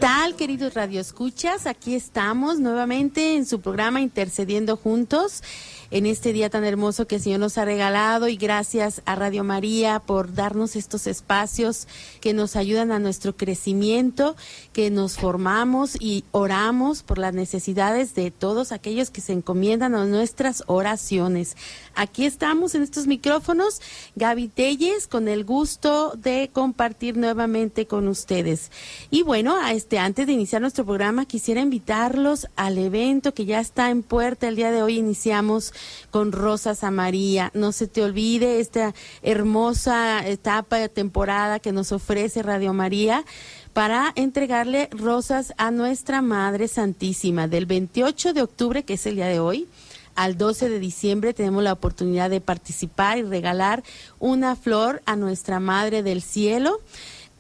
tal, queridos radioescuchas? Aquí estamos nuevamente en su programa Intercediendo Juntos, en este día tan hermoso que el Señor nos ha regalado, y gracias a Radio María por darnos estos espacios que nos ayudan a nuestro crecimiento, que nos formamos y oramos por las necesidades de todos aquellos que se encomiendan a nuestras oraciones. Aquí estamos en estos micrófonos, Gaby Telles, con el gusto de compartir nuevamente con ustedes. Y bueno, antes de iniciar nuestro programa, quisiera invitarlos al evento que ya está en puerta. El día de hoy iniciamos con Rosas a María. No se te olvide esta hermosa etapa de temporada que nos ofrece Radio María para entregarle rosas a nuestra Madre Santísima. Del 28 de octubre, que es el día de hoy, al 12 de diciembre tenemos la oportunidad de participar y regalar una flor a nuestra Madre del Cielo.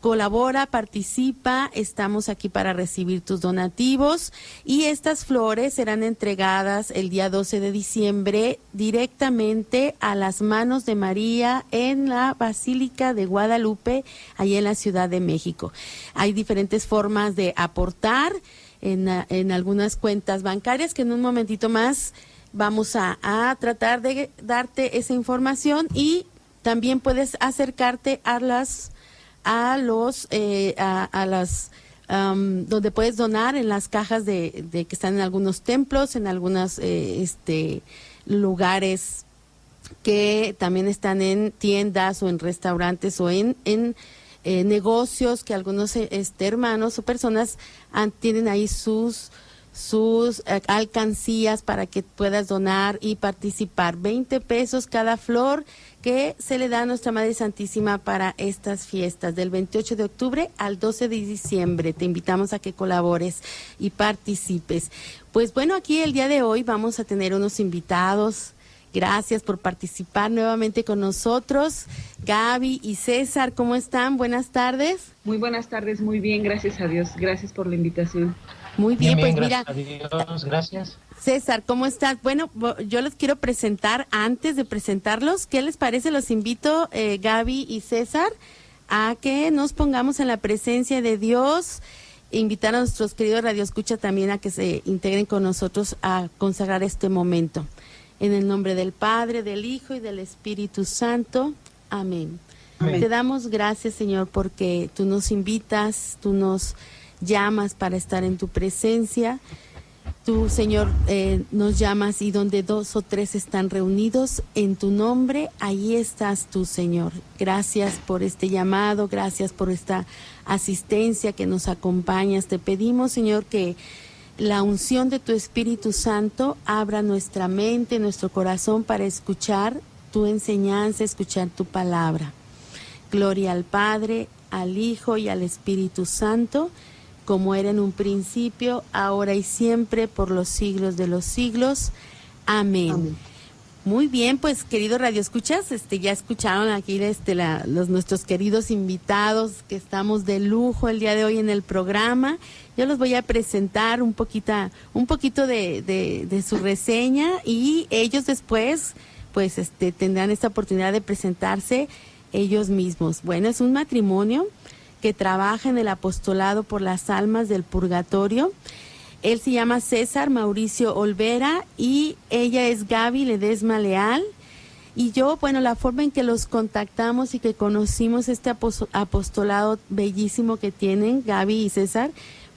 Colabora, participa, estamos aquí para recibir tus donativos, y estas flores serán entregadas el día 12 de diciembre directamente a las manos de María en la Basílica de Guadalupe, allí en la Ciudad de México. Hay diferentes formas de aportar en algunas cuentas bancarias que en un momentito más vamos a tratar de darte esa información, y también puedes acercarte a las donde puedes donar en las cajas de que están en algunos templos, en algunos lugares que también están en tiendas o en restaurantes o en negocios que algunos hermanos o personas tienen ahí sus alcancías para que puedas donar y participar. 20 pesos cada flor que se le da a nuestra Madre Santísima para estas fiestas del 28 de octubre al 12 de diciembre. Te invitamos a que colabores y participes. Pues bueno, aquí el día de hoy vamos a tener unos invitados. Gracias por participar nuevamente con nosotros. Gaby y César, ¿cómo están? Buenas tardes. Muy buenas tardes, muy bien, gracias a Dios. Gracias por la invitación. Muy bien, bien, pues mira. Gracias a Dios, gracias. César, ¿cómo estás? Bueno, yo los quiero presentar. Antes de presentarlos, ¿qué les parece? Los invito, Gaby y César, a que nos pongamos en la presencia de Dios. Invitar a nuestros queridos radioescuchas también a que se integren con nosotros a consagrar este momento. En el nombre del Padre, del Hijo y del Espíritu Santo. Amén. Amén. Te damos gracias, Señor, porque tú nos invitas, tú nos llamas para estar en tu presencia. Tú, Señor, nos llamas, y donde 2 o 3 están reunidos en tu nombre, ahí estás tú, Señor. Gracias por este llamado, gracias por esta asistencia que nos acompañas. Te pedimos, Señor, que la unción de tu Espíritu Santo abra nuestra mente, nuestro corazón para escuchar tu enseñanza, escuchar tu palabra. Gloria al Padre, al Hijo y al Espíritu Santo, como era en un principio, ahora y siempre, por los siglos de los siglos. Amén. Amén. Muy bien, pues queridos radioescuchas, ya escucharon aquí nuestros queridos invitados, que estamos de lujo el día de hoy en el programa. Yo los voy a presentar un poquito de su reseña, y ellos después pues tendrán esta oportunidad de presentarse ellos mismos. Bueno, es un matrimonio que trabaja en el apostolado por las almas del purgatorio. Él se llama César Mauricio Olvera y ella es Gaby Ledesma Leal. Y yo, bueno, la forma en que los contactamos y que conocimos este apostolado bellísimo que tienen Gaby y César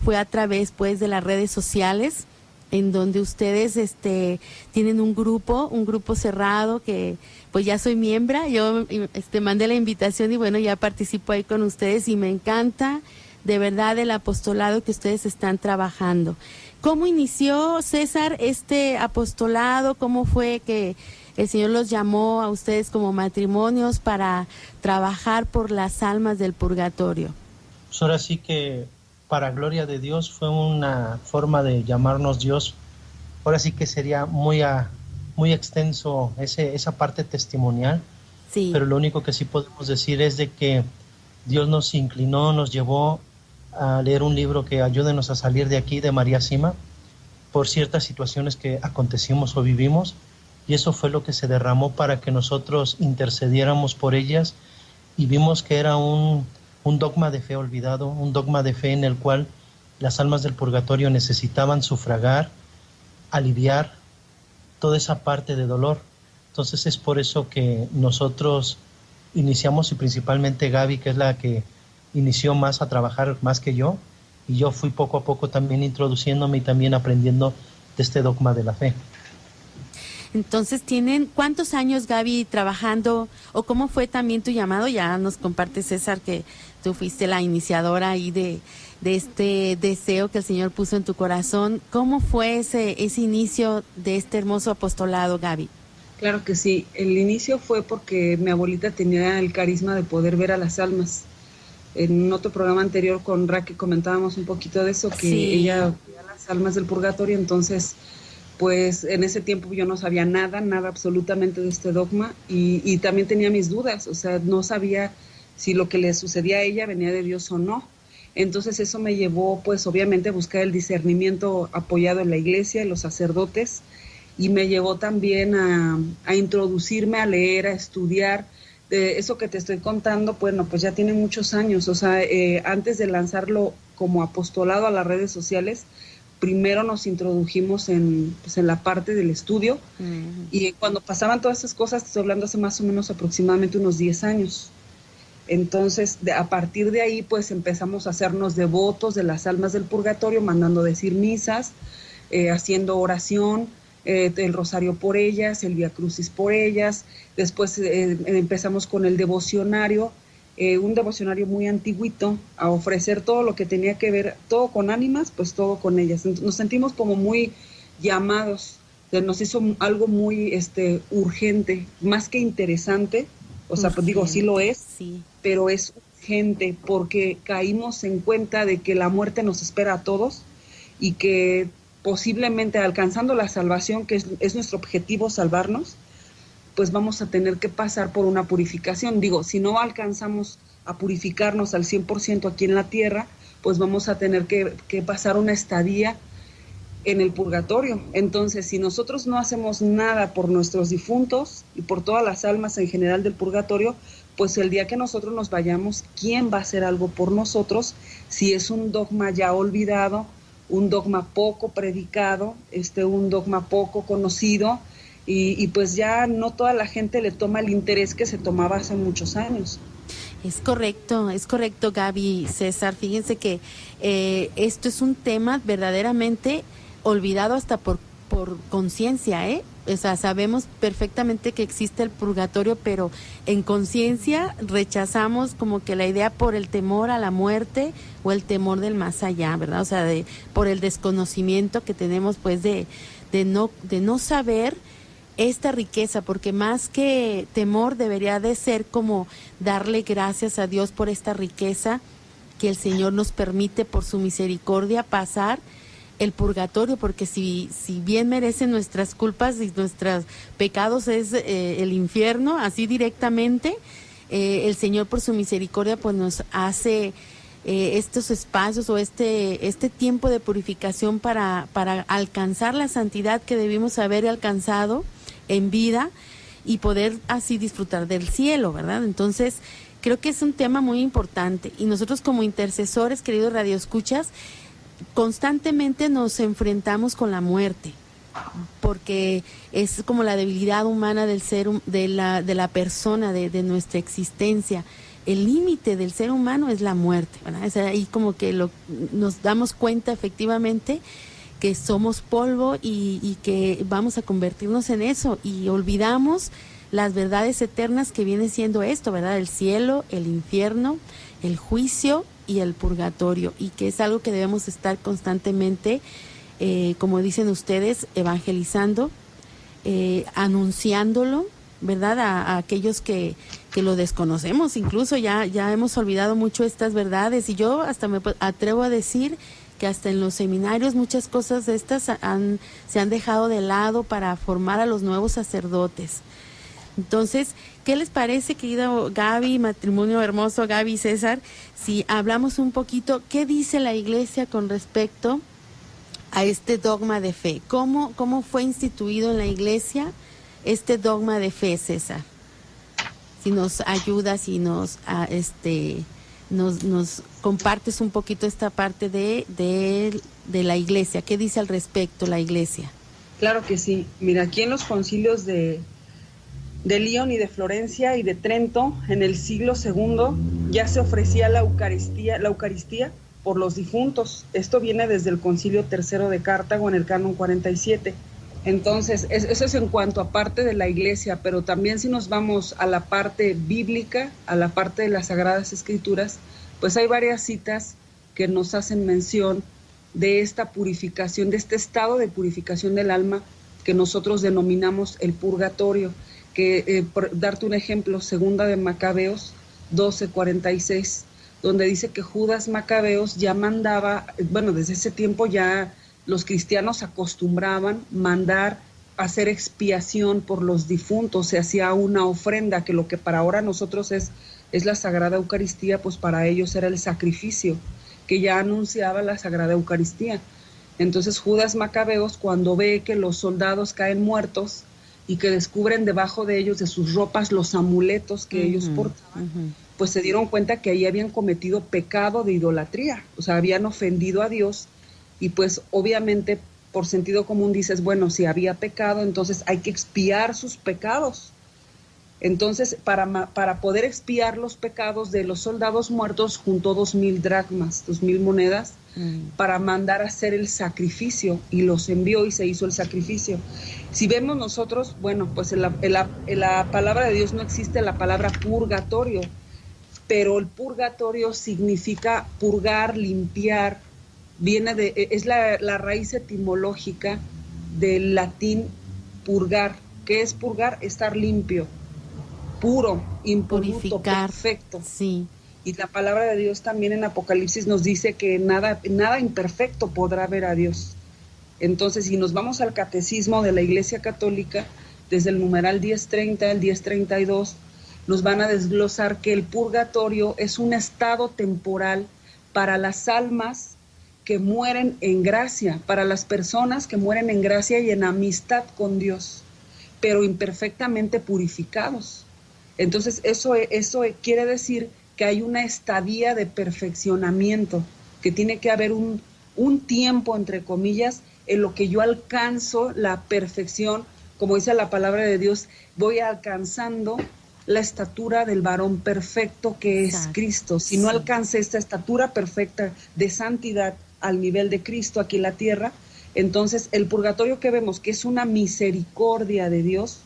fue a través pues de las redes sociales, en donde ustedes tienen un grupo cerrado que pues ya soy miembro. Yo mandé la invitación y bueno, ya participo ahí con ustedes, y me encanta de verdad el apostolado que ustedes están trabajando. ¿Cómo inició, César, este apostolado? ¿Cómo fue que el Señor los llamó a ustedes como matrimonios para trabajar por las almas del purgatorio? Pues ahora sí que, para gloria de Dios, fue una forma de llamarnos Dios. Ahora sí que sería muy extenso esa parte testimonial, sí. Pero lo único que sí podemos decir es de que Dios nos inclinó, nos llevó a leer un libro que ayúdenos a salir de aquí, de María Sima, por ciertas situaciones que acontecimos o vivimos, y eso fue lo que se derramó para que nosotros intercediéramos por ellas, y vimos que era un dogma de fe olvidado, un dogma de fe en el cual las almas del purgatorio necesitaban sufragar, aliviar toda esa parte de dolor. Entonces es por eso que nosotros iniciamos, y principalmente Gaby, que es la que inició más a trabajar más que yo, y yo fui poco a poco también introduciéndome y también aprendiendo de este dogma de la fe. Entonces, ¿tienen cuántos años, Gaby, trabajando, o cómo fue también tu llamado? Ya nos comparte César que tú fuiste la iniciadora ahí de este deseo que el Señor puso en tu corazón. ¿Cómo fue ese inicio de este hermoso apostolado, Gaby? Claro que sí, el inicio fue porque mi abuelita tenía el carisma de poder ver a las almas. En otro programa anterior con Raquel comentábamos un poquito de eso, que sí, ella veía las almas del purgatorio. Entonces pues en ese tiempo yo no sabía nada absolutamente de este dogma, y también tenía mis dudas, o sea, no sabía si lo que le sucedía a ella venía de Dios o no. Entonces eso me llevó, pues obviamente, a buscar el discernimiento apoyado en la iglesia, en los sacerdotes, y me llevó también a introducirme, a leer, a estudiar. Eso que te estoy contando, bueno, pues ya tiene muchos años, o sea, antes de lanzarlo como apostolado a las redes sociales, primero nos introdujimos en la parte del estudio, y cuando pasaban todas esas cosas, estoy hablando hace más o menos aproximadamente unos 10 años. Entonces, a partir de ahí, pues empezamos a hacernos devotos de las almas del purgatorio, mandando decir misas, haciendo oración, el rosario por ellas, el Vía Crucis por ellas. Después empezamos con el devocionario, un devocionario muy antiguito, a ofrecer todo lo que tenía que ver, todo con ánimas, pues todo con ellas. Nos sentimos como muy llamados, nos hizo algo muy urgente, más que interesante, o sea, pues digo, sí lo es, sí, pero es urgente porque caímos en cuenta de que la muerte nos espera a todos, y que posiblemente alcanzando la salvación, que es nuestro objetivo, salvarnos, pues vamos a tener que pasar por una purificación. Digo, si no alcanzamos a purificarnos al 100% aquí en la tierra, pues vamos a tener que pasar una estadía en el purgatorio. Entonces, si nosotros no hacemos nada por nuestros difuntos y por todas las almas en general del purgatorio, pues el día que nosotros nos vayamos, ¿quién va a hacer algo por nosotros? Si es un dogma ya olvidado, un dogma poco predicado, un dogma poco conocido, y pues ya no toda la gente le toma el interés que se tomaba hace muchos años. Es correcto, Gaby, César. Fíjense que esto es un tema verdaderamente olvidado hasta por conciencia, ¿eh? O sea, sabemos perfectamente que existe el purgatorio, pero en conciencia rechazamos como que la idea por el temor a la muerte o el temor del más allá, ¿verdad? O sea, por el desconocimiento que tenemos, pues, de no saber esta riqueza, porque más que temor debería de ser como darle gracias a Dios por esta riqueza que el Señor nos permite por su misericordia pasar el purgatorio, porque si bien merecen nuestras culpas y nuestros pecados es el infierno, así directamente, el Señor por su misericordia pues nos hace estos espacios o este tiempo de purificación para alcanzar la santidad que debimos haber alcanzado en vida y poder así disfrutar del cielo, ¿verdad? Entonces, creo que es un tema muy importante, y nosotros como intercesores, queridos radioescuchas, constantemente nos enfrentamos con la muerte, porque es como la debilidad humana del ser, de la persona, de nuestra existencia. El límite del ser humano es la muerte, ¿verdad? Es ahí como que nos damos cuenta efectivamente que somos polvo y que vamos a convertirnos en eso, y olvidamos las verdades eternas que viene siendo esto, ¿verdad? El cielo, el infierno, el juicio y el purgatorio, y que es algo que debemos estar constantemente, como dicen ustedes, evangelizando, anunciándolo, ¿verdad? A aquellos que lo desconocemos. Incluso ya hemos olvidado mucho estas verdades, y yo hasta me atrevo a decir que hasta en los seminarios muchas cosas de estas se han dejado de lado para formar a los nuevos sacerdotes. Entonces, ¿qué les parece, querido Gaby, matrimonio hermoso, Gaby y César, si hablamos un poquito, qué dice la Iglesia con respecto a este dogma de fe? ¿Cómo fue instituido en la Iglesia este dogma de fe, César? Si nos ayudas y nos nos compartes un poquito esta parte de la Iglesia. ¿Qué dice al respecto la Iglesia? Claro que sí. Mira, aquí en los concilios de León y de Florencia y de Trento, en el siglo II, ya se ofrecía la Eucaristía por los difuntos. Esto viene desde el Concilio III de Cartago en el Canon 47. Entonces, eso es en cuanto a parte de la Iglesia, pero también si nos vamos a la parte bíblica, a la parte de las Sagradas Escrituras, pues hay varias citas que nos hacen mención de esta purificación, de este estado de purificación del alma que nosotros denominamos el purgatorio, que, por darte un ejemplo, segunda de Macabeos 12:46, donde dice que Judas Macabeos ya mandaba, bueno, desde ese tiempo ya los cristianos acostumbraban mandar hacer expiación por los difuntos, se hacía una ofrenda, que lo que para ahora nosotros es la Sagrada Eucaristía, pues para ellos era el sacrificio, que ya anunciaba la Sagrada Eucaristía. Entonces Judas Macabeos, cuando ve que los soldados caen muertos y que descubren debajo de ellos, de sus ropas, los amuletos que ellos portaban, pues se dieron cuenta que ahí habían cometido pecado de idolatría, o sea, habían ofendido a Dios. Y pues obviamente por sentido común dices, bueno, si había pecado, entonces hay que expiar sus pecados. Entonces, para poder expiar los pecados de los soldados muertos, juntó 2,000 dracmas, 2,000 monedas, para mandar a hacer el sacrificio, y los envió y se hizo el sacrificio. Si vemos nosotros, bueno, pues en la palabra de Dios no existe la palabra purgatorio, pero el purgatorio significa purgar, limpiar, es la raíz etimológica del latín purgar. ¿Qué es purgar? Estar limpio, puro, impoluto, perfecto. Sí. Y la palabra de Dios también en Apocalipsis nos dice que nada imperfecto podrá ver a Dios. Entonces, si nos vamos al catecismo de la Iglesia Católica, desde el numeral 1030 al 1032, nos van a desglosar que el purgatorio es un estado temporal para las almas que mueren en gracia, para las personas que mueren en gracia y en amistad con Dios, pero imperfectamente purificados. Entonces eso quiere decir que hay una estadía de perfeccionamiento, que tiene que haber un tiempo, entre comillas, en lo que yo alcanzo la perfección, como dice la palabra de Dios, voy alcanzando la estatura del varón perfecto que es Cristo. Si no alcance esta estatura perfecta de santidad al nivel de Cristo aquí en la tierra, entonces el purgatorio que vemos, que es una misericordia de Dios,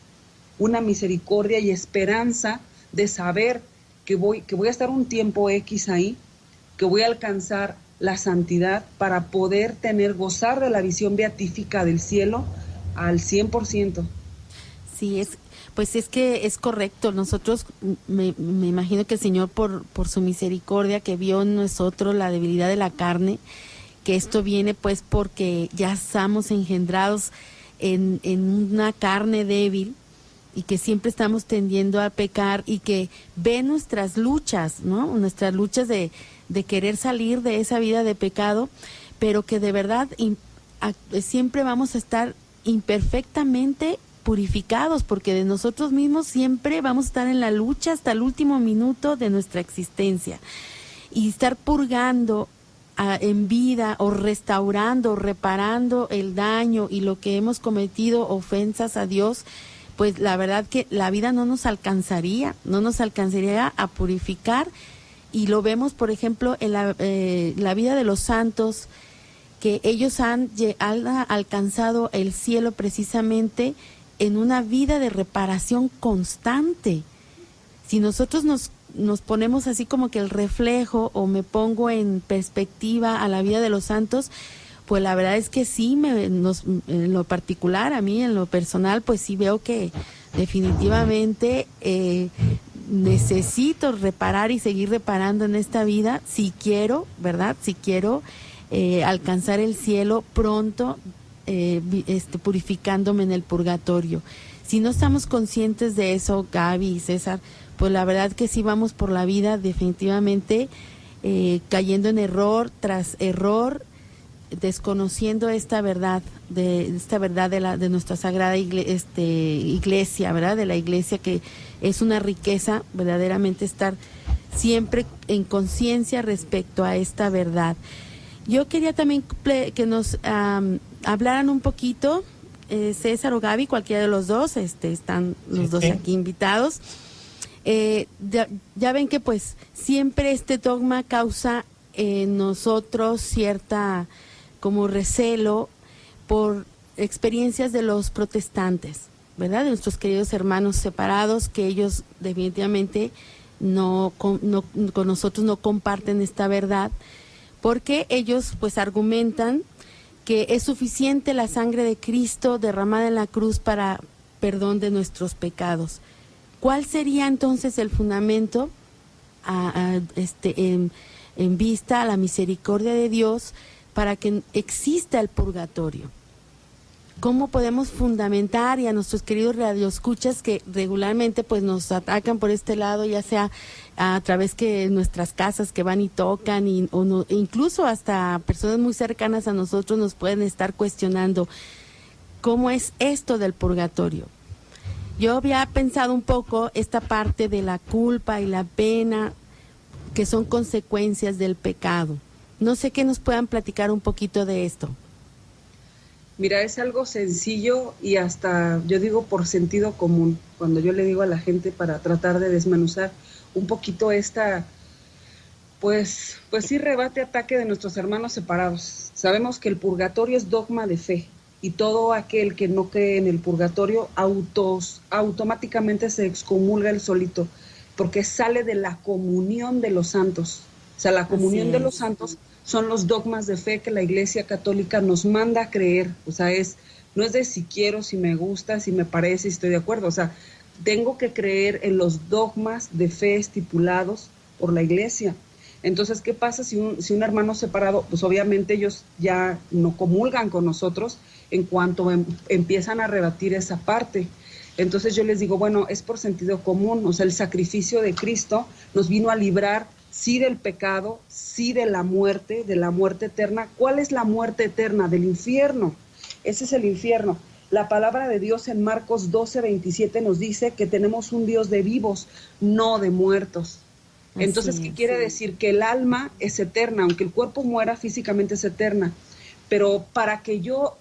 una misericordia y esperanza de saber que voy a estar un tiempo X ahí, que voy a alcanzar la santidad para poder gozar de la visión beatífica del cielo al 100%. Sí, pues es que es correcto. Nosotros, me imagino que el Señor por su misericordia que vio en nosotros la debilidad de la carne, que esto viene pues porque ya estamos engendrados en una carne débil y que siempre estamos tendiendo a pecar, y que ve nuestras luchas, ¿no? Nuestras luchas de querer salir de esa vida de pecado, pero que de verdad siempre vamos a estar imperfectamente purificados, porque de nosotros mismos siempre vamos a estar en la lucha hasta el último minuto de nuestra existencia, y estar purgando en vida, o restaurando, o reparando el daño y lo que hemos cometido, ofensas a Dios, pues la verdad que la vida no nos alcanzaría a purificar. Y lo vemos, por ejemplo, en la vida de los santos, que ellos han alcanzado el cielo precisamente en una vida de reparación constante. Si nosotros nos ponemos así como que el reflejo, o me pongo en perspectiva a la vida de los santos, pues la verdad es que sí, en lo particular, a mí, en lo personal, pues sí veo que definitivamente necesito reparar y seguir reparando en esta vida, si quiero, ¿verdad? Si quiero alcanzar el cielo pronto, purificándome en el purgatorio. Si no estamos conscientes de eso, Gaby y César, pues la verdad que sí vamos por la vida definitivamente cayendo en error tras error, desconociendo esta verdad de nuestra sagrada iglesia, ¿verdad? De la iglesia, que es una riqueza verdaderamente estar siempre en conciencia respecto a esta verdad. Yo quería también que nos hablaran un poquito, César o Gaby, cualquiera de los dos, están los dos aquí invitados. Ya ven que pues siempre este dogma causa en nosotros cierta como recelo por experiencias de los protestantes, ¿verdad? De nuestros queridos hermanos separados, que ellos definitivamente con nosotros no comparten esta verdad, porque ellos pues argumentan que es suficiente la sangre de Cristo derramada en la cruz para perdón de nuestros pecados. ¿Cuál sería entonces el fundamento en vista a la misericordia de Dios para que exista el purgatorio? ¿Cómo podemos fundamentar, y a nuestros queridos radioescuchas que regularmente pues nos atacan por este lado, ya sea a través que nuestras casas que van y tocan, incluso hasta personas muy cercanas a nosotros nos pueden estar cuestionando cómo es esto del purgatorio? Yo había pensado un poco esta parte de la culpa y la pena que son consecuencias del pecado. No sé qué nos puedan platicar un poquito de esto. Mira, es algo sencillo y hasta, yo digo, por sentido común. Cuando yo le digo a la gente para tratar de desmenuzar un poquito esta, pues sí, ataque de nuestros hermanos separados. Sabemos que el purgatorio es dogma de fe y todo aquel que no cree en el purgatorio automáticamente se excomulga él solito, porque sale de la comunión de los santos. O sea, la comunión de los santos son los dogmas de fe que la Iglesia Católica nos manda a creer. O sea, no es de si quiero, si me gusta, si me parece, si estoy de acuerdo. O sea, tengo que creer en los dogmas de fe estipulados por la Iglesia. Entonces, ¿qué pasa si un hermano separado? Pues obviamente ellos ya no comulgan con nosotros en cuanto empiezan a rebatir esa parte. Entonces yo les digo, bueno, es por sentido común. O sea, el sacrificio de Cristo nos vino a librar, sí, del pecado, sí, de la muerte eterna. ¿Cuál es la muerte eterna? Del infierno. Ese es el infierno. La palabra de Dios en Marcos 12:27 nos dice que tenemos un Dios de vivos, no de muertos. Entonces, ¿qué quiere decir? Que el alma es eterna, aunque el cuerpo muera, físicamente es eterna. Pero para que yo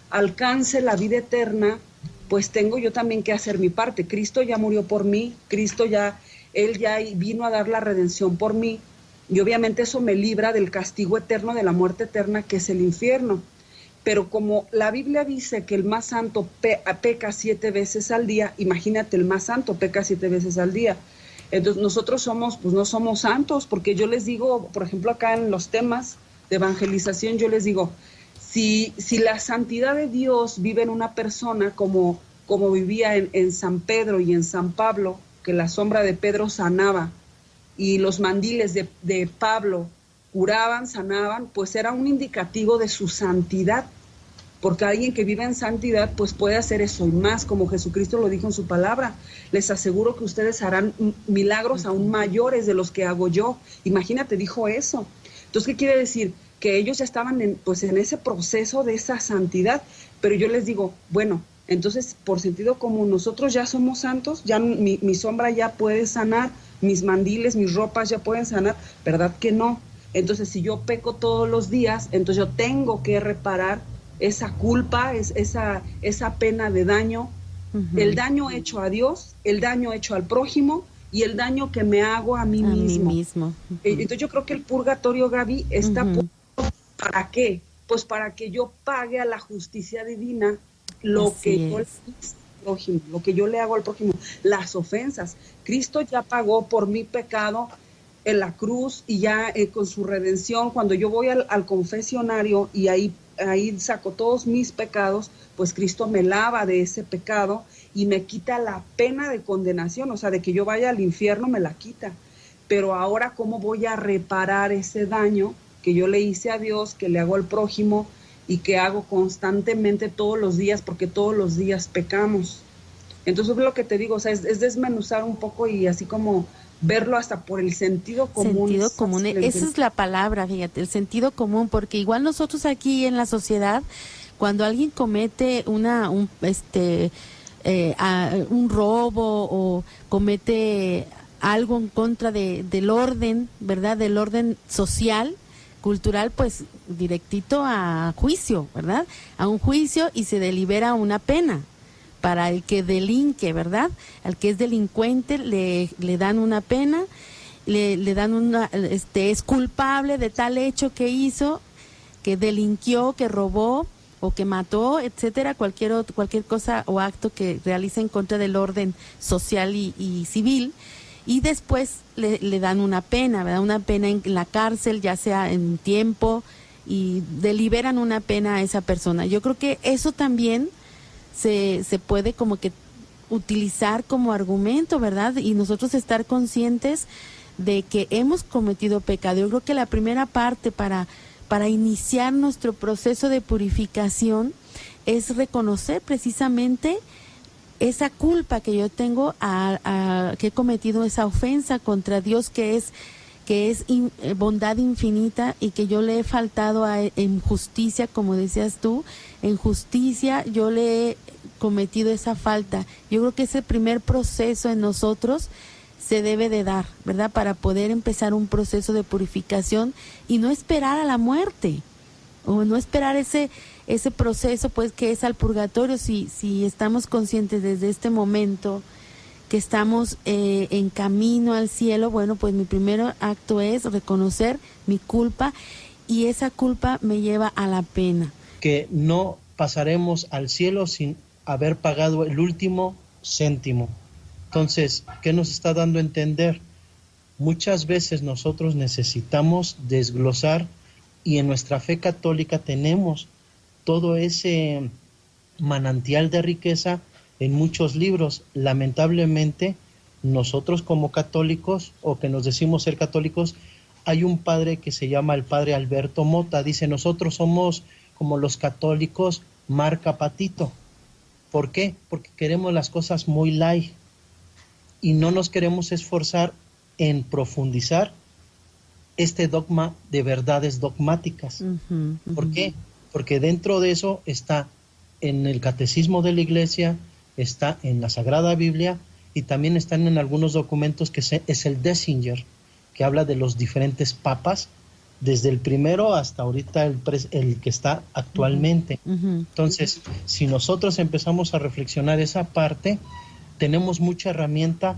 alcance la vida eterna, pues tengo yo también que hacer mi parte. Cristo ya murió por mí, Él ya vino a dar la redención por mí, y obviamente eso me libra del castigo eterno, de la muerte eterna, que es el infierno. Pero como la Biblia dice que el más santo peca 7 veces al día, imagínate, el más santo peca 7 veces al día. Entonces nosotros no somos santos, porque yo les digo, por ejemplo, acá en los temas de evangelización, yo les digo, si la santidad de Dios vive en una persona como vivía en San Pedro y en San Pablo, que la sombra de Pedro sanaba y los mandiles de Pablo curaban, sanaban, pues era un indicativo de su santidad, porque alguien que vive en santidad pues puede hacer eso y más, como Jesucristo lo dijo en su palabra. Les aseguro que ustedes harán milagros aún mayores de los que hago yo. Imagínate, dijo eso. Entonces, ¿qué quiere decir? Que ellos ya estaban en ese proceso de esa santidad, pero yo les digo, bueno, entonces, por sentido común, nosotros ya somos santos, ya mi sombra ya puede sanar, mis mandiles, mis ropas ya pueden sanar, ¿verdad que no? Entonces, si yo peco todos los días, entonces yo tengo que reparar esa culpa, esa pena de daño, el daño hecho a Dios, el daño hecho al prójimo y el daño que me hago a mí mismo. Entonces yo creo que el purgatorio, Gaby, está ¿para qué? Pues para que yo pague a la justicia divina lo que yo le hago al prójimo, las ofensas. Cristo ya pagó por mi pecado en la cruz y ya con su redención, cuando yo voy al confesionario y ahí saco todos mis pecados, pues Cristo me lava de ese pecado y me quita la pena de condenación, o sea, de que yo vaya al infierno me la quita. Pero ahora, ¿cómo voy a reparar ese daño que yo le hice a Dios, que le hago al prójimo y que hago constantemente todos los días, porque todos los días pecamos? Entonces, es lo que te digo, o sea, es desmenuzar un poco y así como verlo hasta por el sentido común. Sentido común, esa es la palabra, fíjate, el sentido común, porque igual nosotros aquí en la sociedad, cuando alguien comete un robo o comete algo en contra del orden, ¿verdad? Del orden social, cultural, pues directito a juicio, ¿verdad? A un juicio y se delibera una pena para el que delinque, ¿verdad? Al que es delincuente le dan una pena, le dan es culpable de tal hecho que hizo, que delinquió, que robó o que mató, etcétera, cualquier cosa o acto que realice en contra del orden social y civil, y después le dan una pena, ¿verdad? Una pena en la cárcel, ya sea en tiempo, y deliberan una pena a esa persona. Yo creo que eso también se puede como que utilizar como argumento, ¿verdad? Y nosotros estar conscientes de que hemos cometido pecado. Yo creo que la primera parte para iniciar nuestro proceso de purificación es reconocer precisamente esa culpa que yo tengo que he cometido, esa ofensa contra Dios que es bondad infinita, y que yo le he faltado en justicia, como decías tú, en justicia yo le he cometido esa falta. Yo creo que ese primer proceso en nosotros se debe de dar, ¿verdad? Para poder empezar un proceso de purificación y no esperar a la muerte, o no esperar ese proceso, pues, que es al purgatorio. Si estamos conscientes desde este momento que estamos en camino al cielo, bueno, pues mi primer acto es reconocer mi culpa, y esa culpa me lleva a la pena. Que no pasaremos al cielo sin haber pagado el último céntimo. Entonces, ¿qué nos está dando a entender? Muchas veces nosotros necesitamos desglosar, y en nuestra fe católica tenemos todo ese manantial de riqueza en muchos libros. Lamentablemente, nosotros como católicos, o que nos decimos ser católicos, hay un padre que se llama el padre Alberto Mota, dice: nosotros somos como los católicos marca patito. ¿Por qué? Porque queremos las cosas muy light y no nos queremos esforzar en profundizar este dogma de verdades dogmáticas. ¿Por qué? Porque dentro de eso está en el catecismo de la Iglesia, está en la Sagrada Biblia, y también están en algunos documentos que es el Désinger, que habla de los diferentes papas, desde el primero hasta ahorita el que está actualmente. Entonces, si nosotros empezamos a reflexionar esa parte, tenemos mucha herramienta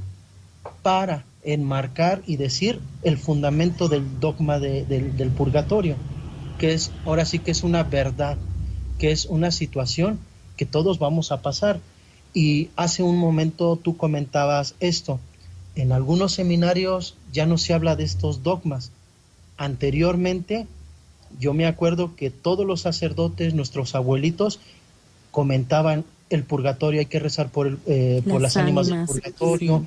para enmarcar y decir el fundamento del dogma del purgatorio, que es, ahora sí que es una verdad, que es una situación que todos vamos a pasar. Y hace un momento tú comentabas esto: en algunos seminarios ya no se habla de estos dogmas. Anteriormente, yo me acuerdo que todos los sacerdotes, nuestros abuelitos, comentaban el purgatorio, hay que rezar por las ánimas del purgatorio.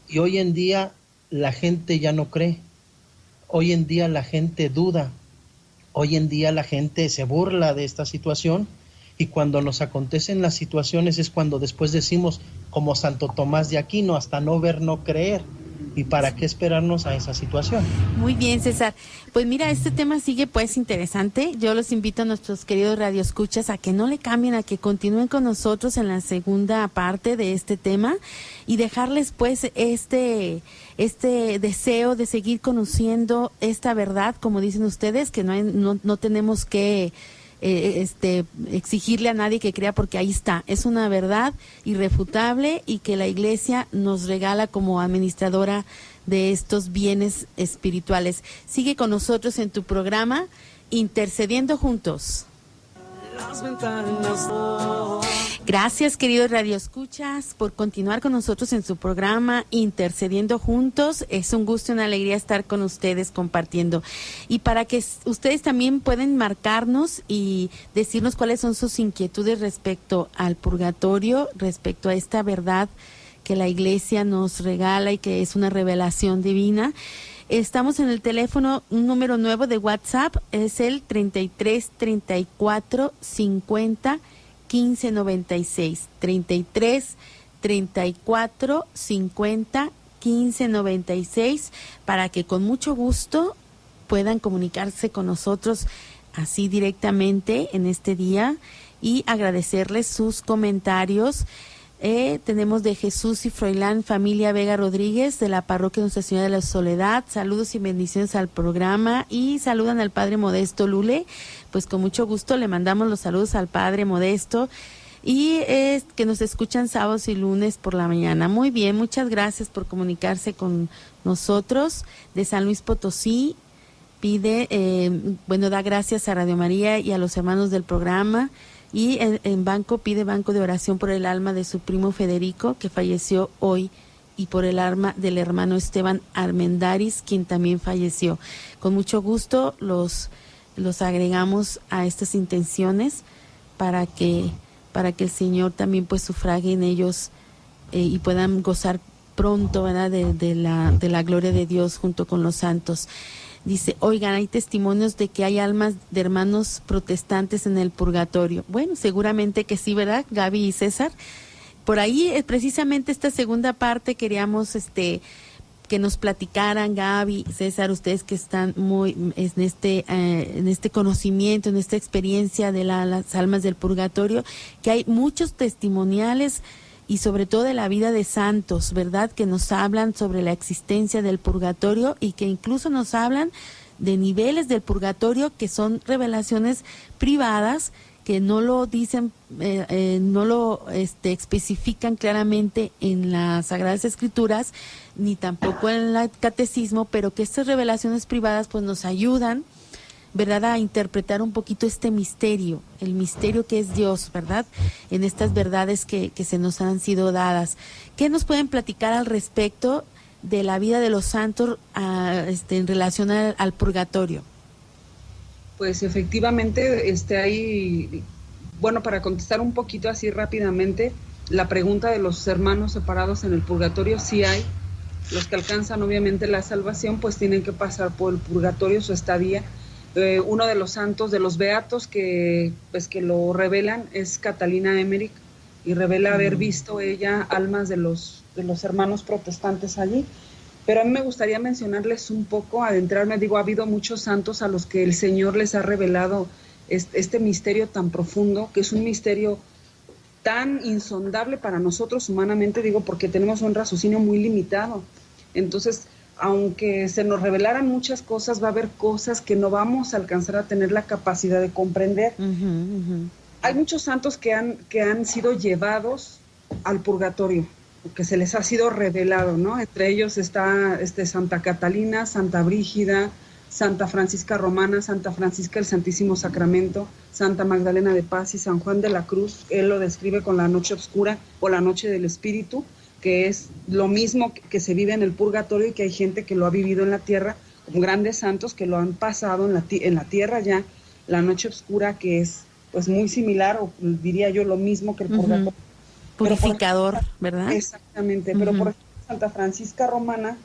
Sí. Y hoy en día la gente ya no cree. Hoy en día la gente duda. Hoy en día la gente se burla de esta situación, y cuando nos acontecen las situaciones es cuando después decimos, como Santo Tomás de Aquino, hasta no ver, no creer. ¿Y para qué esperarnos a esa situación? Muy bien, César. Pues mira, este tema sigue pues interesante. Yo los invito a nuestros queridos radioescuchas a que no le cambien, a que continúen con nosotros en la segunda parte de este tema, y dejarles pues este deseo de seguir conociendo esta verdad, como dicen ustedes, que no tenemos que exigirle a nadie que crea, porque ahí está, es una verdad irrefutable, y que la Iglesia nos regala como administradora de estos bienes espirituales. Sigue con nosotros en tu programa Intercediendo Juntos. Las ventanas. Gracias, queridos radioescuchas, por continuar con nosotros en su programa Intercediendo Juntos. Es un gusto y una alegría estar con ustedes compartiendo. Y para que ustedes también pueden marcarnos y decirnos cuáles son sus inquietudes respecto al purgatorio, respecto a esta verdad que la Iglesia nos regala y que es una revelación divina. Estamos en el teléfono, un número nuevo de WhatsApp, es el 33 34 50 15 96, 33 34 50 15 96, para que con mucho gusto puedan comunicarse con nosotros así directamente en este día, y agradecerles sus comentarios. Tenemos de Jesús y Froilán, familia Vega Rodríguez, de la parroquia Nuestra Señora de la Soledad. Saludos y bendiciones al programa y saludan al Padre Modesto Lule. Pues con mucho gusto le mandamos los saludos al Padre Modesto y que nos escuchan sábados y lunes por la mañana. Muy bien, muchas gracias por comunicarse con nosotros. De San Luis Potosí pide, da gracias a Radio María y a los hermanos del programa. Y en banco pide banco de oración por el alma de su primo Federico, que falleció hoy, y por el alma del hermano Esteban Armendáriz, quien también falleció. Con mucho gusto los agregamos a estas intenciones para que el Señor también pues sufrague en ellos y puedan gozar pronto, ¿verdad?, de la gloria de Dios junto con los santos. Dice, oigan, hay testimonios de que hay almas de hermanos protestantes en el purgatorio. Bueno, seguramente que sí, ¿verdad, Gaby y César? Por ahí, precisamente esta segunda parte queríamos que nos platicaran, Gaby, César, ustedes que están muy en este conocimiento, en esta experiencia de las almas del purgatorio, que hay muchos testimoniales y sobre todo de la vida de santos, ¿verdad?, que nos hablan sobre la existencia del purgatorio y que incluso nos hablan de niveles del purgatorio que son revelaciones privadas, que no lo dicen, no lo especifican claramente en las Sagradas Escrituras, ni tampoco en el Catecismo, pero que estas revelaciones privadas pues nos ayudan, ¿verdad?, a interpretar un poquito este misterio, el misterio que es Dios, ¿verdad?, en estas verdades que se nos han sido dadas. ¿Qué nos pueden platicar al respecto de la vida de los santos en relación al purgatorio? Pues efectivamente, para contestar un poquito así rápidamente, la pregunta de los hermanos separados en el purgatorio, sí hay. Los que alcanzan obviamente la salvación, pues tienen que pasar por el purgatorio, su estadía. Uno de los santos, de los beatos que lo revelan es Catalina Emmerich, y revela haber visto ella almas de los hermanos protestantes allí. Pero a mí me gustaría mencionarles un poco, adentrarme, ha habido muchos santos a los que el Señor les ha revelado este misterio tan profundo, que es un misterio tan insondable para nosotros humanamente, porque tenemos un raciocinio muy limitado. Entonces, aunque se nos revelaran muchas cosas, va a haber cosas que no vamos a alcanzar a tener la capacidad de comprender. Hay muchos santos que han sido llevados al purgatorio, que se les ha sido revelado, ¿no? Entre ellos está Santa Catalina, Santa Brígida, Santa Francisca Romana, Santa Francisca del Santísimo Sacramento, Santa Magdalena de Paz y San Juan de la Cruz. Él lo describe con la noche oscura o la noche del Espíritu, que es lo mismo que se vive en el purgatorio y que hay gente que lo ha vivido en la tierra, como grandes santos que lo han pasado en la tierra ya, la noche oscura, que es pues muy similar, o diría yo lo mismo que el purgatorio. Purificador, ¿verdad? Exactamente, pero por ejemplo Santa Francisca Romana,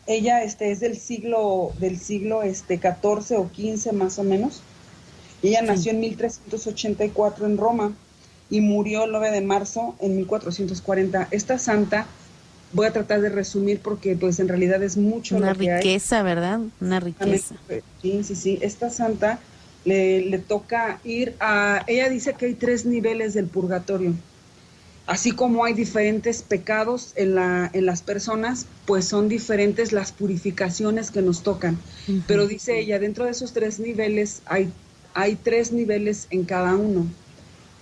ella es del siglo XIV o XV más o menos. Ella nació en 1384 en Roma y murió el 9 de marzo en 1440. Esta santa, voy a tratar de resumir porque pues en realidad es mucho una lo que riqueza, hay. ¿verdad? Una riqueza. Sí. Esta santa le toca ir a... Ella dice que hay 3 niveles del purgatorio. Así como hay diferentes pecados en las personas, pues son diferentes las purificaciones que nos tocan. Pero dice ella, dentro de esos 3 niveles hay 3 niveles en cada uno.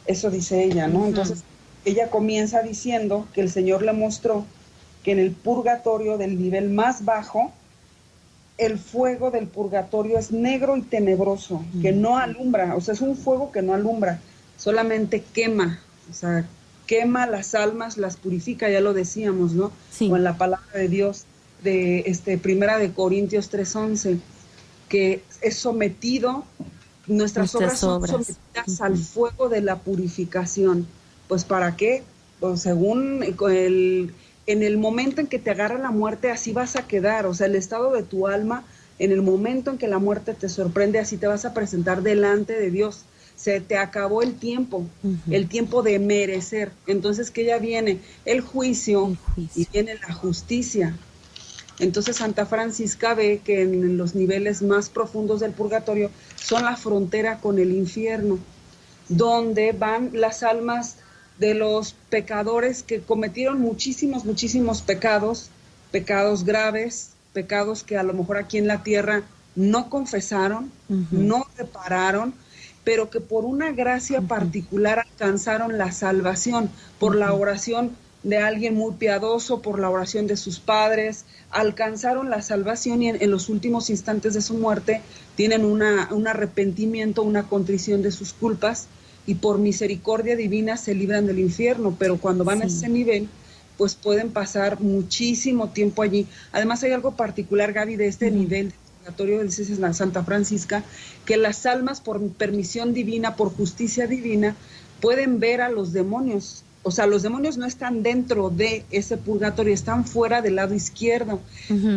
Eso dice ella, ¿no? Entonces, ella comienza diciendo que el Señor le mostró que en el purgatorio del nivel más bajo, el fuego del purgatorio es negro y tenebroso, que no alumbra, o sea, es un fuego que no alumbra, solamente quema, o sea, quema las almas, las purifica, ya lo decíamos, ¿no? Sí. O en la palabra de Dios de Primera de Corintios 3:11, que es sometido, nuestras obras son sometidas al fuego de la purificación. Pues ¿para qué? Pues según en el momento en que te agarra la muerte, así vas a quedar, o sea, el estado de tu alma, en el momento en que la muerte te sorprende, así te vas a presentar delante de Dios. Se te acabó el tiempo de merecer. Entonces, que ya viene el juicio y viene la justicia. Entonces, Santa Francisca ve que en los niveles más profundos del purgatorio son la frontera con el infierno, donde van las almas de los pecadores que cometieron muchísimos pecados, pecados graves, pecados que a lo mejor aquí en la tierra no confesaron, no repararon, pero que por una gracia particular alcanzaron la salvación, por la oración de alguien muy piadoso, por la oración de sus padres, alcanzaron la salvación y en los últimos instantes de su muerte tienen un arrepentimiento, una contrición de sus culpas, y por misericordia divina se libran del infierno, pero cuando van a ese nivel, pues pueden pasar muchísimo tiempo allí. Además hay algo particular, Gaby, de este nivel de purgatorio, dice la Santa Francisca, que las almas por permisión divina, por justicia divina, pueden ver a los demonios. O sea, los demonios no están dentro de ese purgatorio, están fuera del lado izquierdo.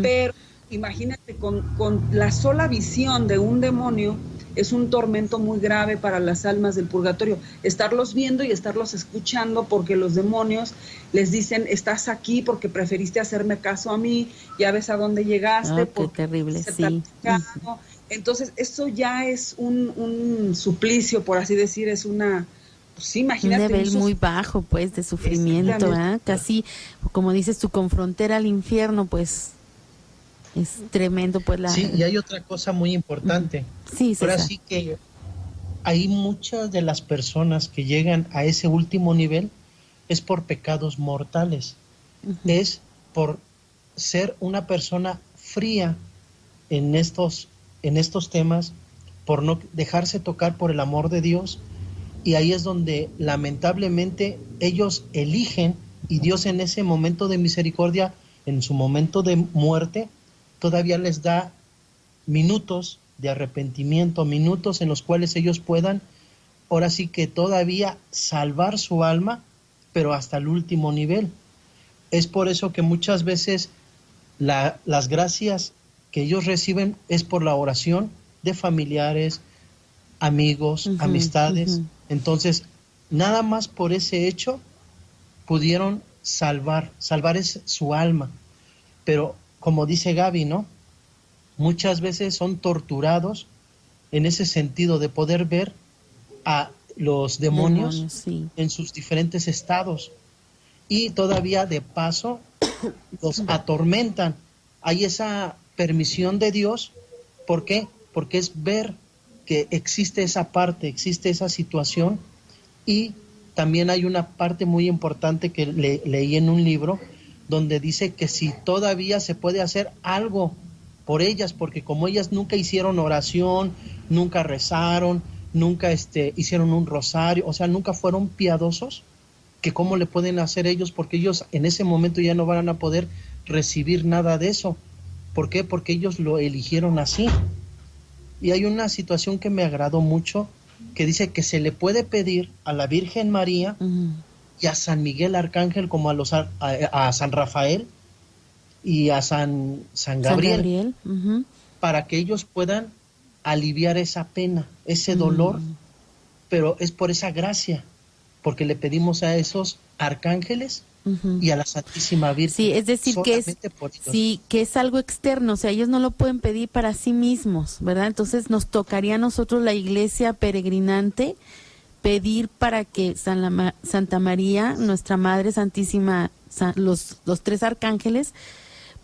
Pero imagínate, con la sola visión de un demonio, es un tormento muy grave para las almas del purgatorio, estarlos viendo y estarlos escuchando, porque los demonios les dicen, estás aquí porque preferiste hacerme caso a mí, ya ves a dónde llegaste. Qué terrible, sí. Entonces, eso ya es un suplicio, por así decir, es una... Pues sí, imagínate. Un nivel muy bajo, pues, de sufrimiento, casi, como dices tú, con frontera al infierno, pues... Es tremendo, pues Sí, y hay otra cosa muy importante. Sí, ahora sí que hay muchas de las personas que llegan a ese último nivel es por pecados mortales. Es por ser una persona fría en estos temas, por no dejarse tocar por el amor de Dios, y ahí es donde lamentablemente ellos eligen, y Dios en ese momento de misericordia, en su momento de muerte, todavía les da minutos de arrepentimiento, minutos en los cuales ellos puedan, ahora sí que todavía salvar su alma, pero hasta el último nivel. Es por eso que muchas veces las gracias que ellos reciben es por la oración de familiares, amigos, amistades. Entonces, nada más por ese hecho pudieron salvar su alma. Pero como dice Gaby, ¿no? Muchas veces son torturados en ese sentido de poder ver a los demonios en sus diferentes estados, y todavía de paso los atormentan. Hay esa permisión de Dios. ¿Por qué? Porque es ver que existe esa parte, existe esa situación. Y también hay una parte muy importante que leí en un libro, donde dice que si todavía se puede hacer algo por ellas, porque como ellas nunca hicieron oración, nunca rezaron, nunca hicieron un rosario, o sea, nunca fueron piadosos, que cómo le pueden hacer ellos, porque ellos en ese momento ya no van a poder recibir nada de eso. ¿Por qué? Porque ellos lo eligieron así. Y hay una situación que me agradó mucho, que dice que se le puede pedir a la Virgen María y a San Miguel Arcángel, como a San Rafael y a San Gabriel, para que ellos puedan aliviar esa pena, ese dolor, pero es por esa gracia, porque le pedimos a esos arcángeles y a la Santísima Virgen. Sí, es decir, que es algo externo, o sea, ellos no lo pueden pedir para sí mismos, ¿verdad? Entonces nos tocaría a nosotros, la iglesia peregrinante, pedir para que Santa María, nuestra Madre Santísima, los tres arcángeles,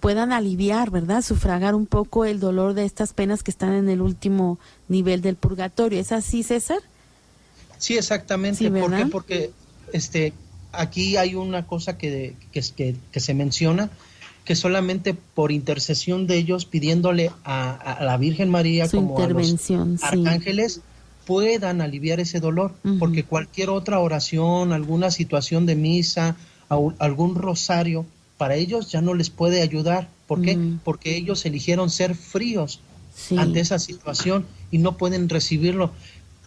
puedan aliviar, ¿verdad? Sufragar un poco el dolor de estas penas que están en el último nivel del purgatorio. ¿Es así, César? Sí, exactamente. Sí, ¿por qué? Porque aquí hay una cosa que se menciona, que solamente por intercesión de ellos, pidiéndole a la Virgen María, como a los arcángeles, puedan aliviar ese dolor, porque cualquier otra oración, alguna situación de misa, algún rosario, para ellos ya no les puede ayudar. ¿Por qué? Porque ellos eligieron ser fríos ante esa situación y no pueden recibirlo.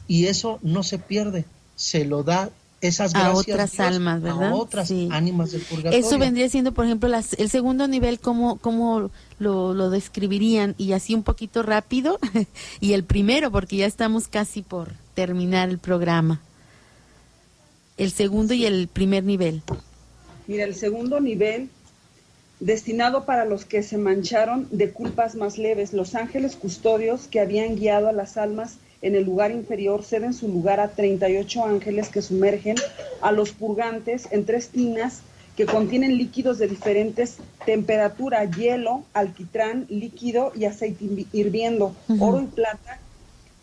Y eso no se pierde, se lo da esas gracias a otras Dios, almas, ¿verdad? a otras ánimas del purgatorio. Eso vendría siendo, por ejemplo, el segundo nivel, ¿cómo lo describirían? Y así un poquito rápido, y el primero, porque ya estamos casi por terminar el programa. El segundo y el primer nivel. Mira, el segundo nivel, destinado para los que se mancharon de culpas más leves, los ángeles custodios que habían guiado a las almas en el lugar inferior ceden su lugar a 38 ángeles que sumergen a los purgantes en 3 tinas que contienen líquidos de diferentes temperaturas: hielo, alquitrán líquido y aceite hirviendo, oro y plata,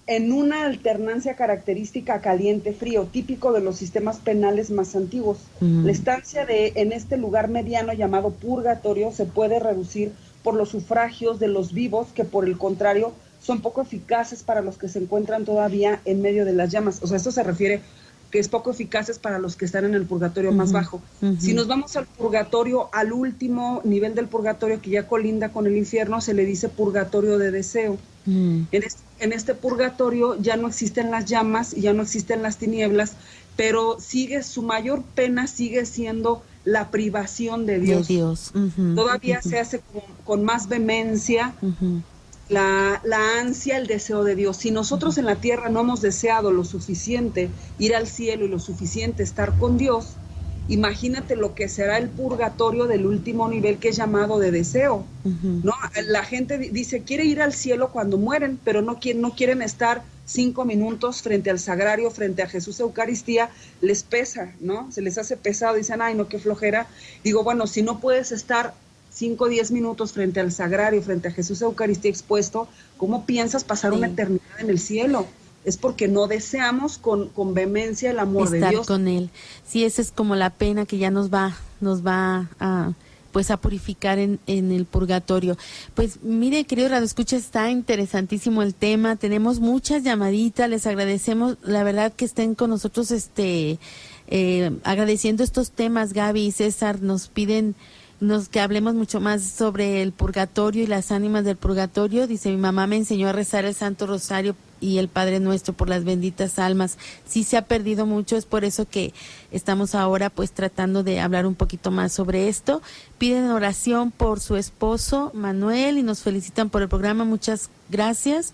en una alternancia característica caliente-frío, típico de los sistemas penales más antiguos. La estancia en este lugar mediano llamado purgatorio se puede reducir por los sufragios de los vivos, que por el contrario son poco eficaces para los que se encuentran todavía en medio de las llamas. O sea, esto se refiere que es poco eficaces para los que están en el purgatorio más bajo. Si nos vamos al purgatorio, al último nivel del purgatorio, que ya colinda con el infierno, se le dice purgatorio de deseo. En este purgatorio ya no existen las llamas y ya no existen las tinieblas, pero su mayor pena sigue siendo la privación de Dios. Todavía se hace con más vehemencia la ansia, el deseo de Dios. Si nosotros en la tierra no hemos deseado lo suficiente ir al cielo y lo suficiente estar con Dios, imagínate lo que será el purgatorio del último nivel, que es llamado de deseo. ¿No? La gente dice, quiere ir al cielo cuando mueren, pero no quieren estar 5 minutos frente al sagrario, frente a Jesús Eucaristía. Les pesa, ¿no? Se les hace pesado, dicen, ay, no, qué flojera. Digo, bueno, si no puedes estar 5 o 10 minutos frente al sagrario, frente a Jesús Eucaristía expuesto, ¿cómo piensas pasar una eternidad en el cielo? Es porque no deseamos con vehemencia el amor de Dios. Estar con Él. Sí, esa es como la pena que ya nos va a purificar en el purgatorio. Pues mire, querido radioescucha, está interesantísimo el tema. Tenemos muchas llamaditas, les agradecemos, la verdad, que estén con nosotros agradeciendo estos temas. Gaby y César nos piden que hablemos mucho más sobre el purgatorio y las ánimas del purgatorio. Dice, mi mamá me enseñó a rezar el Santo Rosario y el Padre Nuestro por las benditas almas. Sí se ha perdido mucho, es por eso que estamos ahora pues tratando de hablar un poquito más sobre esto. Piden oración por su esposo Manuel y nos felicitan por el programa. Muchas gracias.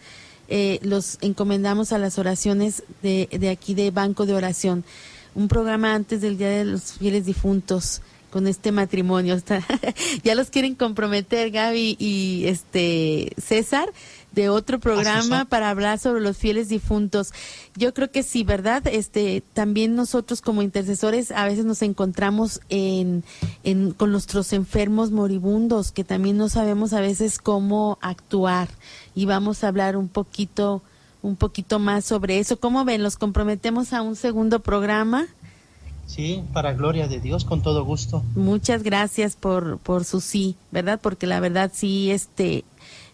Los encomendamos a las oraciones de aquí de Banco de Oración. Un programa antes del Día de los Fieles Difuntos con este matrimonio. Ya los quieren comprometer Gaby y César de otro programa para hablar sobre los fieles difuntos. Yo creo que sí, ¿verdad? También nosotros como intercesores a veces nos encontramos con nuestros enfermos moribundos, que también no sabemos a veces cómo actuar, y vamos a hablar un poquito más sobre eso. ¿Cómo ven? ¿Los comprometemos a un segundo programa? Sí, para gloria de Dios, con todo gusto. Muchas gracias por su sí, ¿verdad? Porque la verdad sí,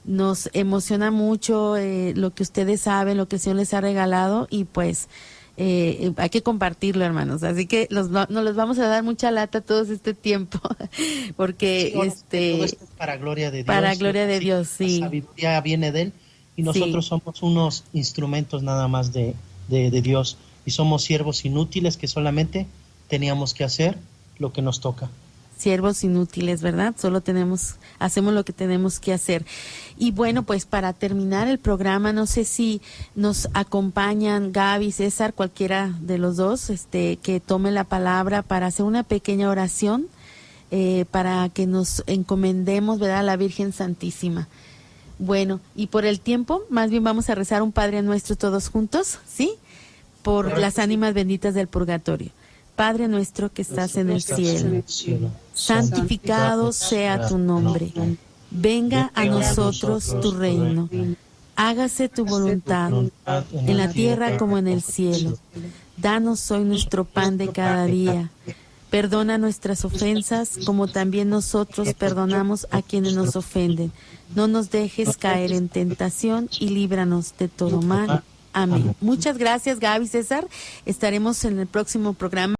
nos emociona mucho lo que ustedes saben, lo que el Señor les ha regalado, y pues hay que compartirlo, hermanos. Así que nos los vamos a dar mucha lata todos este tiempo, porque todo esto es para gloria de Dios. Para gloria de Dios, sí. La sabiduría viene de Él, y nosotros somos unos instrumentos nada más de Dios, y somos siervos inútiles que solamente teníamos que hacer lo que nos toca. Siervos inútiles, ¿verdad? Solo hacemos lo que tenemos que hacer. Y bueno, pues para terminar el programa, no sé si nos acompañan Gaby, César, cualquiera de los dos, que tome la palabra para hacer una pequeña oración, para que nos encomendemos, ¿verdad?, a la Virgen Santísima. Bueno, y por el tiempo, más bien vamos a rezar un Padre Nuestro todos juntos, ¿sí? Por las ánimas benditas del purgatorio. Padre nuestro que estás en el cielo, santificado sea tu nombre. Venga a nosotros tu reino. Hágase tu voluntad, en la tierra como en el cielo. Danos hoy nuestro pan de cada día. Perdona nuestras ofensas, como también nosotros perdonamos a quienes nos ofenden. No nos dejes caer en tentación y líbranos de todo mal. Amén. Muchas gracias, Gaby, César. Estaremos en el próximo programa.